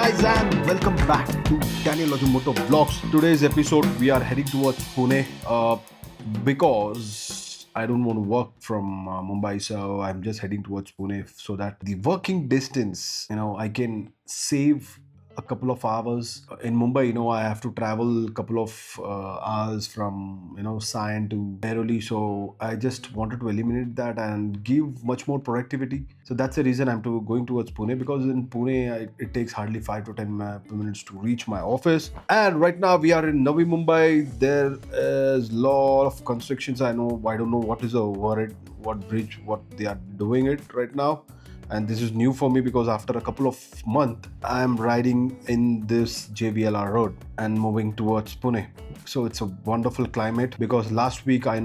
guys and welcome back to Daniel Moto Vlogs. Today's episode we are heading towards Pune because I don't want to work from Mumbai, so I'm just heading towards Pune so that the working distance, I can save a couple of hours. In Mumbai, I have to travel a couple of hours from, Sion to Airoli. So I just wanted to eliminate that and give much more productivity. So that's the reason I'm going towards Pune, because in Pune, it takes hardly 5 to 10 minutes to reach my office. And right now we are in Navi Mumbai. There is a lot of constructions. I don't know what is over it, what bridge, what they are doing it right now. And this is new for me because after a couple of months, I'm riding in this JVLR road and moving towards Pune. So it's a wonderful climate, because last week I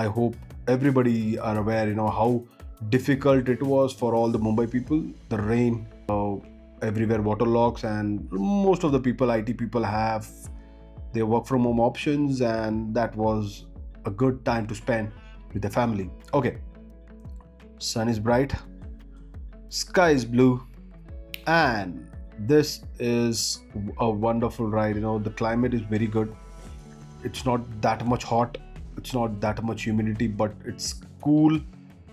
hope everybody are aware, how difficult it was for all the Mumbai people. The rain, everywhere waterlogs, and most of the people, IT people, have their work from home options, and that was a good time to spend with the family. Okay, sun is bright, sky is blue, and this is a wonderful ride. The climate is very good. It's not that much hot, it's not that much humidity, but it's cool,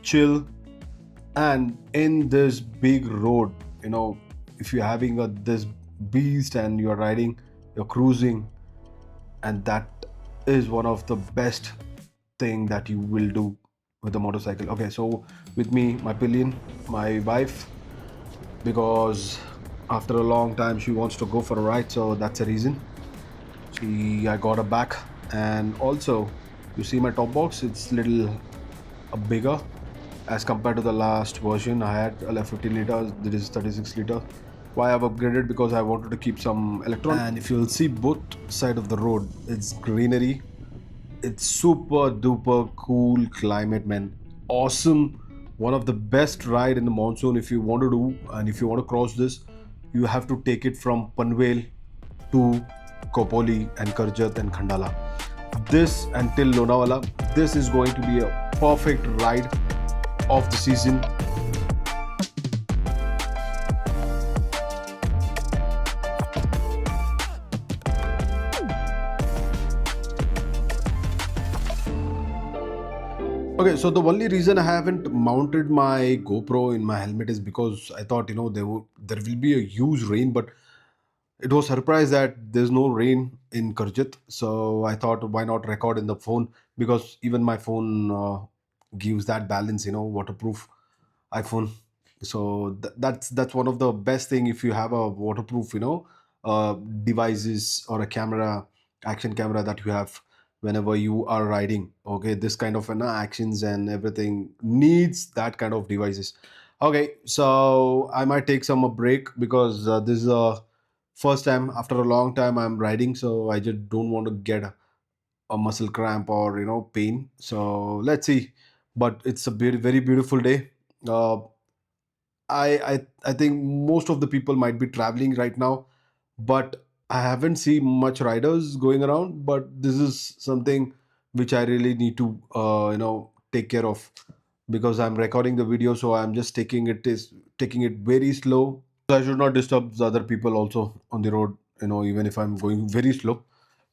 chill. And in this big road, if you're having this beast and you're riding, you're cruising, and that is one of the best thing that you will do with a motorcycle. Okay, so with me, my pillion, my wife, because after a long time she wants to go for a ride, so that's the reason. I got her back. And also, you see my top box, it's little bigger as compared to the last version. I had a 15 liters, this is 36 liter. Why I've upgraded? Because I wanted to keep some electron. And if you'll see both side of the road, it's greenery. It's super duper cool climate, man. Awesome. One of the best ride in the monsoon if you want to do, and if you want to cross this, you have to take it from Panvel to Kopoli and Karjat and Khandala. This until Lonavala, this is going to be a perfect ride of the season. Okay, so the only reason I haven't mounted my GoPro in my helmet is because I thought, there will be a huge rain, but it was surprised that there's no rain in Karjat. So I thought, why not record in the phone? Because even my phone gives that balance, waterproof iPhone. So that's one of the best thing if you have a waterproof, devices or a camera, action camera that you have whenever you are riding. Okay, this kind of actions and everything needs that kind of devices. Okay, so I might take some a break because this is a first time after a long time I'm riding, so I just don't want to get a muscle cramp or pain. So let's see. But it's a very beautiful day. I think most of the people might be traveling right now, but I haven't seen much riders going around. But this is something which I really need to take care of, because I'm recording the video, so I'm just taking it very slow. I should not disturb the other people also on the road, even if I'm going very slow.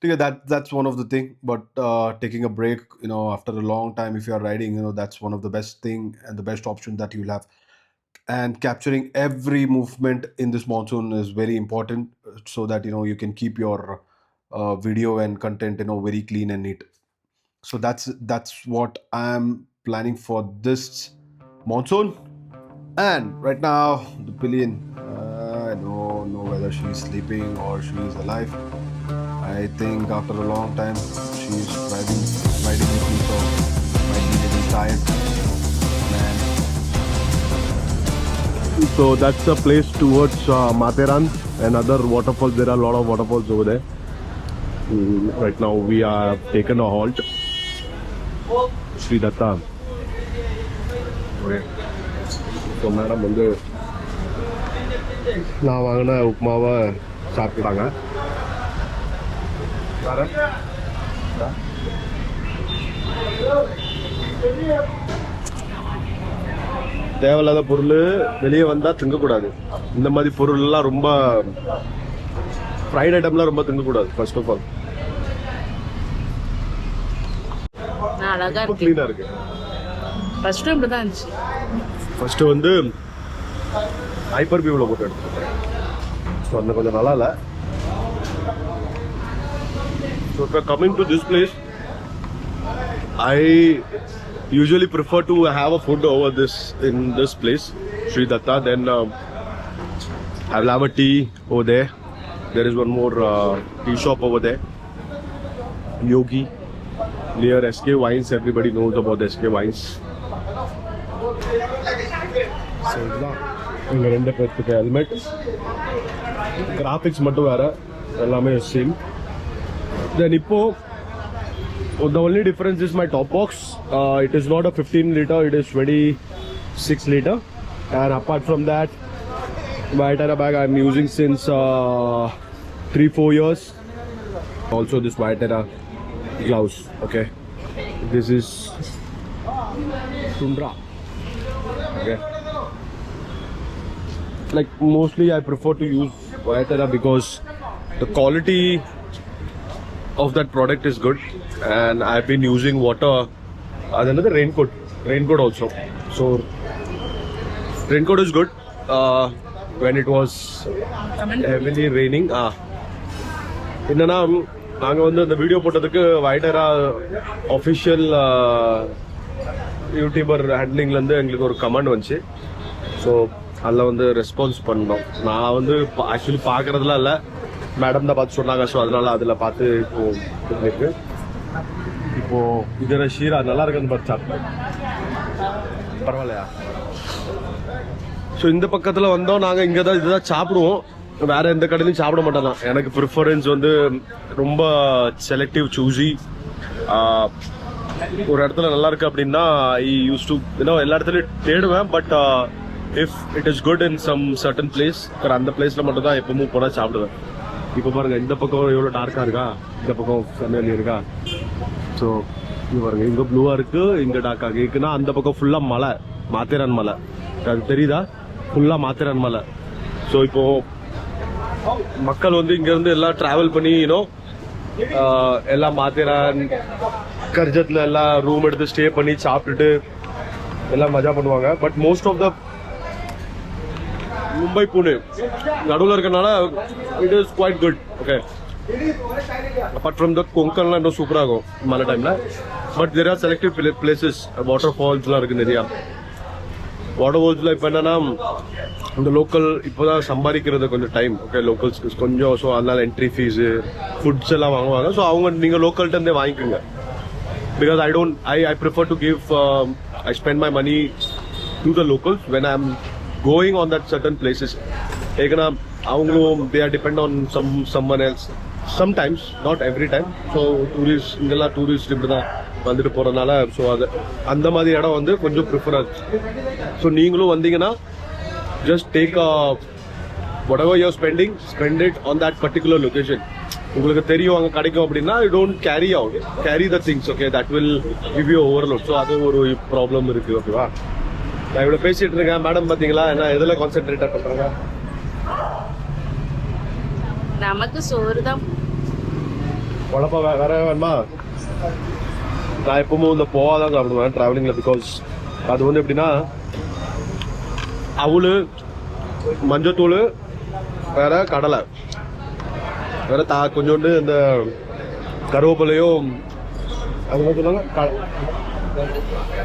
Okay, that's one of the thing. But taking a break, after a long time, if you are riding, that's one of the best thing and the best option that you'll have. And capturing every movement in this monsoon is very important, so that you can keep your video and content very clean and neat. So that's what I'm planning for this monsoon. And right now the pillion, I don't know whether she's sleeping or she is alive. I think after a long time she's riding with me, so might be a little tired, man. So that's the place towards Matheran and other waterfalls. There are a lot of waterfalls over there. Right now we are taken a halt. Sri Datta. So madam வந்து நான் வாங்கின உப்புமாவை சாப்பிட்டாங்க. தேவையில்லாத பொருள் வெளியே வந்தால் திங்கக்கூடாது. இந்த மாதிரி பொருள்லாம் ரொம்ப ஃப்ரைட் ஐட்டம்லாம் ரொம்ப திங்கக்கூடாது. ஃபர்ஸ்ட் ஆஃப் ஆல் அழகா இருக்கு, க்ளீனாக இருக்கு. ஃபர்ஸ்ட் டைம் இப்படி தான் இருந்துச்சு. ஃபர்ஸ்ட் வந்து ஹைப்பர் வியூவில் போட்டு எடுத்துருக்கேன். ஸோ அந்த கொஞ்சம் நல்லா இல்லை. ஸோ இப்போ coming to this place, I usually prefer to have a food over this in this place, Sri Datta. Then I will have a tea over there. There is one more tea shop over there, Yogi, near SK Wines. Everybody knows about SK Wines. So இங்க ரெண்டு பேருக்கு helmet, graphics மட்டும் வேற, எல்லாமே same. Then இப்போ the only difference is my top box. It is not a 15 liter, it is 26 liter. And apart from that, Vaytara bag I'm using since 3-4 years. Also this Vaytara gloves. Okay, this is Tundra. Okay, like mostly I prefer to use Vaytara because the quality of that product is good, and I've been using water. Another raincoat also. So raincoat is good when it was heavily raining. என்னன்னா நாங்கள் வந்து அந்த video போட்டதுக்கு வைடரா official YouTuber ஹேண்ட்லிங்லேருந்து எங்களுக்கு ஒரு comment வந்துச்சு. So அதில் வந்து ரெஸ்பான்ஸ் பண்ணோம். நான் வந்து ஆக்சுவலி பார்க்குறதுலாம் இல்லை, மேடம் தான் பார்த்து சொன்னாங்க. ஸோ அதனால அதில் பார்த்து இப்போ இப்போ இதில் ஷீரா நல்லா இருக்குன்னு பார்த்து சாப்பிட்டேன். பரவாயில்லையா? ஸோ இந்த பக்கத்தில் வந்தோம் நாங்கள், இங்கே தான் இதுதான் சாப்பிடுவோம். வேற எந்த கடையிலையும் சாப்பிட மாட்டோம். எனக்கு ப்ரிஃபரன்ஸ் வந்து ரொம்ப செலக்டிவ் சூஸி. ஒரு இடத்துல நல்லா இருக்கு அப்படின்னா ஐ யூஸ் டு எல்லா இடத்துலையும் தேடுவேன். But if it is good in some certain place, அந்த பிளேஸில் மட்டும் தான் எப்பவும் போனால் சாப்பிடுவேன். இப்போ பாருங்க, இந்த பக்கம் எவ்வளோ டார்க்காக இருக்கா, இந்த பக்கம் சென்னையில் இருக்கா. ஸோ இங்கே பாருங்க, இங்கே ப்ளூவாக இருக்கு, இங்கே டார்க்காக இருக்குன்னா அந்த பக்கம் ஃபுல்லாக மலை, மாத்தேரான் மலை. அது தெரியுதா? ஃபுல்லாக மாத்தேரான் மலை. ஸோ இப்போ மக்கள் வந்து இங்கேருந்து எல்லாம் ட்ராவல் பண்ணி எல்லாம் மாத்தேரான் கர்ஜத்தில் எல்லாம் ரூம் எடுத்து ஸ்டே பண்ணி சாப்பிட்டுட்டு எல்லாம் மஜா பண்ணுவாங்க. But most of the Mumbai Pune நடுவில் இருக்கனால it is quite good. Okay, apart from the கொங்கன்லாம் இன்னும் சூப்பராக இருக்கும் மழை டைமில். But there are selective places, water ஃபால்ஸ்லாம் இருக்குது நிறையா. வாட்டர் ஃபால்ஸில் இப்போ என்னன்னா இந்த லோக்கல் இப்போ தான் சம்பாதிக்கிறது கொஞ்சம் டைம். ஓகே, லோக்கல்ஸ் கொஞ்சம். ஸோ அதனால என்ட்ரி ஃபீஸு ஃபுட்ஸ் எல்லாம் வாங்குவாங்க. ஸோ அவங்க நீங்கள் லோக்கல்கிட்டே வாங்கிக்கோங்க. Because I prefer to give I spend my money to the locals when I'm going on that certain places. ஏன்னா அவங்களும் they are depend on someone else sometimes, not every time. So tourist இங்கெல்லாம் tourist இப்படி தான் வந்துட்டு போகிறதுனால so அது அந்த மாதிரி இடம் வந்து கொஞ்சம் ப்ரிஃபர் ஆச்சு. ஸோ நீங்களும் வந்தீங்கன்னா just take whatever you're spending, spend it on that particular location. உங்களுக்கு தெரியும் அங்கே கிடைக்கும் அப்படின்னா you don't carry the things. Okay, that will give you overload. So அது ஒரு ப்ராப்ளம் இருக்குது. ஓகேவா? நான் இவ்வளோ பேசிட்டு இருக்கேன். மேடம் பார்த்தீங்களா என்ன எதில் கான்சென்ட்ரேட்டாக பண்ணுறாங்க? நமக்கு சோறு தான். குழப்பா வேற வேணுமா? நான் எப்பவும் இந்த போவாதான் சாப்பிடுவேன் ட்ராவலிங்கில். பிகாஸ் அது வந்து எப்படின்னா அவளு, மஞ்சத்தூள், வேற கடலை, வேற கொஞ்சோண்டு இந்த கருவேப்பிலையும் அது சொல்லுவாங்க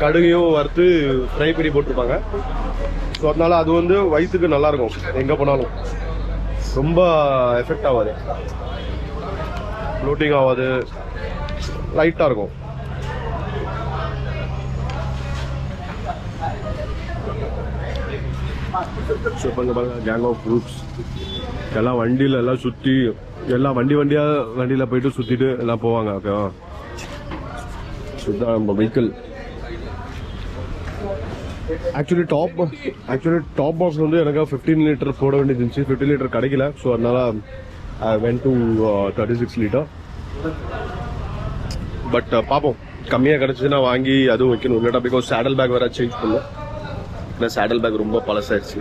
கடுகையும் வறுத்து ஃப்ரை பண்ணி போட்டிருப்பாங்க. ஸோ அதனால அது வந்து வயிற்றுக்கு நல்லா இருக்கும். எங்கே போனாலும் ரொம்ப எஃபெக்ட் ஆகாது, ஃப்ளோட்டிங் ஆகாது, லைட்டாக இருக்கும். ஸோ பாருங்க, கேங் ஆஃப் குரூப்ஸ் எல்லாம் வண்டியில் எல்லாம் சுற்றி எல்லாம் வண்டியில் போயிட்டு சுற்றிட்டு எல்லாம் போவாங்க. ஓகேவா? இதுதான் நம்ம வெஹிக்கிள். ஆக்சுவலி டாப் பாக்ஸ் வந்து எனக்கு 15 லிட்டர் போட வேண்டியது இருந்துச்சு. 15 லிட்டர் கிடைக்கல. ஸோ அதனால I went to 36 litre. But பார்ப்போம், கம்மியாக கிடச்சிதுன்னா வாங்கி அதுவும் வைக்கணும். இல்லைட்டா பிகாஸ் சேடல் பேக் வேறு சேஞ்ச் பண்ணும். The saddle bag ரொம்ப பழசாயிருச்சு.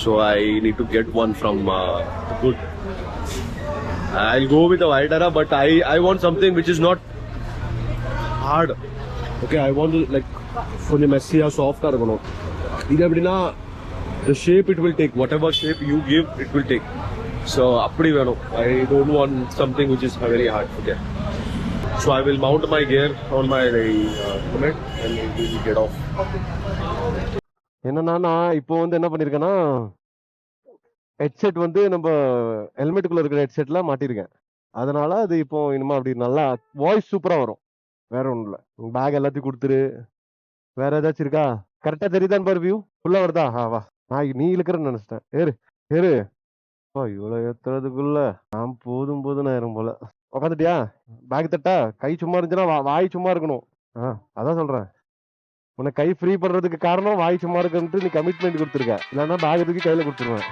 So I need to get one from good. I'll go with a Vidara, but I want something which is not hard. Okay, I want to like கொஞ்சம் Messiah சாஃப்டா இருக்கணும். இது எப்படின்னா the shape it will take, whatever shape you give it will take. So அப்படி வேணும். I don't want something which is very hard. Okay. So I will mount my gear on my helmet and we will get off. என்னன்னா நான் இப்போ வந்து என்ன பண்ணிருக்கேன்னா headset வந்து நம்ம ஹெல்மெட்டுக்குள்ள இருக்கிற ஹெட்செட்ல மாட்டிருக்கேன். அதனால அது இப்போ இனிமே அப்படி நல்லா வாய்ஸ் சூப்பரா வரும். வேற ஒண்ணும் இல்ல. பேக் எல்லாத்தையும் கொடுத்துரு. வேற ஏதாச்சும் இருக்கா? கரெக்டா தெரியுதான் பாரு வியூ? ஃபுல்லா வருதா? வா. நான் நீ இழுக்கிறேன்னு நினைச்சிட்டேன். ஏறு ஏறு. இவ்வளவு ஏத்துறதுக்குள்ள நான் போதும் ஆயிரும் போல. உக்காந்துட்டியா? பேக் தட்டா? கை சும்மா இருந்துச்சுன்னா வாய் சும்மா இருக்கணும். அதான் சொல்றேன். உன்னை கை ஃப்ரீ பண்றதுக்கு காரணம் வாய் சும்மா இருக்குன்ட்டு நீ கமிட்மெண்ட் கொடுத்துருக்க. இல்லைன்னா பேக் தூக்கி கையில கொடுத்துருவேன்.